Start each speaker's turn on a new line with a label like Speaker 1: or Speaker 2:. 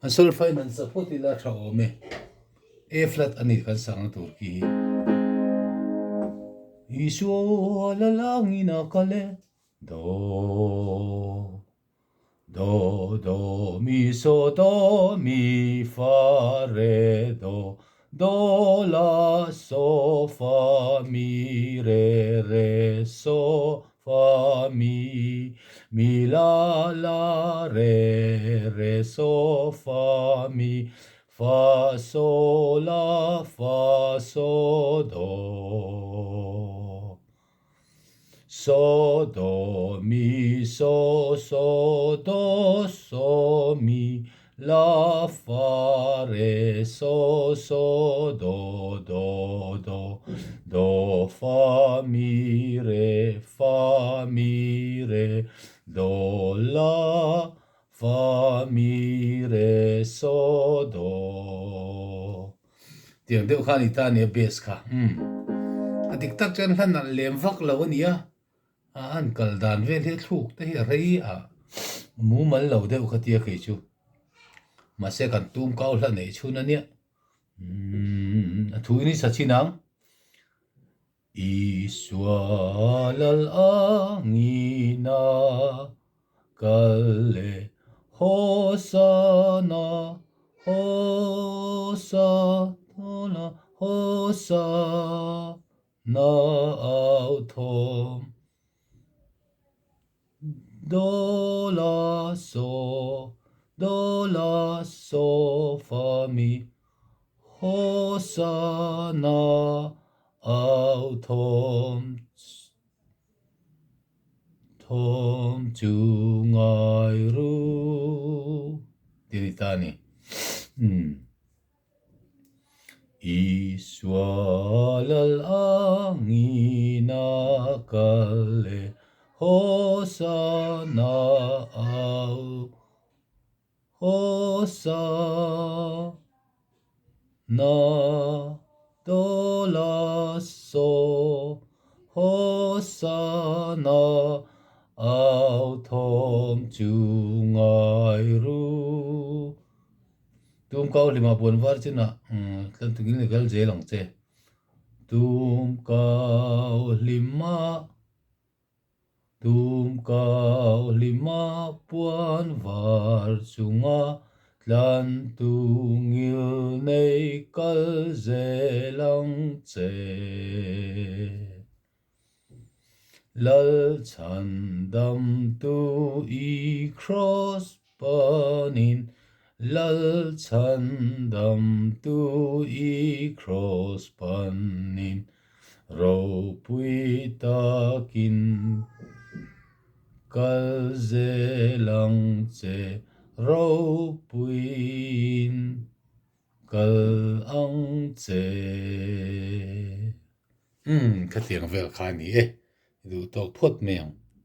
Speaker 1: an sol finance support ila tha ome A flat ani kan sang tur ki Isu alalangin akale do mi fa re do la so fa mi re so fa mi la re so fa mi fa so do do mi so mi la fa re so do fa mi re do la fa mi re so do tiếng điệu khan ita ne bass kha adik tak chen hlan an lem vak lo ania an kal dan vel he thluk te hi rei mu mal lo deuh khatia khei chu ma se kan tum kau hla nei chhun ania thu ni sa chinang Iswalal angina kalle hosana hosana autom do la so fa mi hosana autom chu ngai ru Tini Iswalal angina kalle hosana do la so hosana autom chu ngai ru tum kau lima pon var china tlan tu gin gal je lang che tum kau lima puan var chunga tlan tu ngil nei kal je lang che lal chan dam tu I cross panin lal chan dam tu I cross panin ro pui takin kal je lang che ro puin kal ang che khatiang vel khani du tok phot meang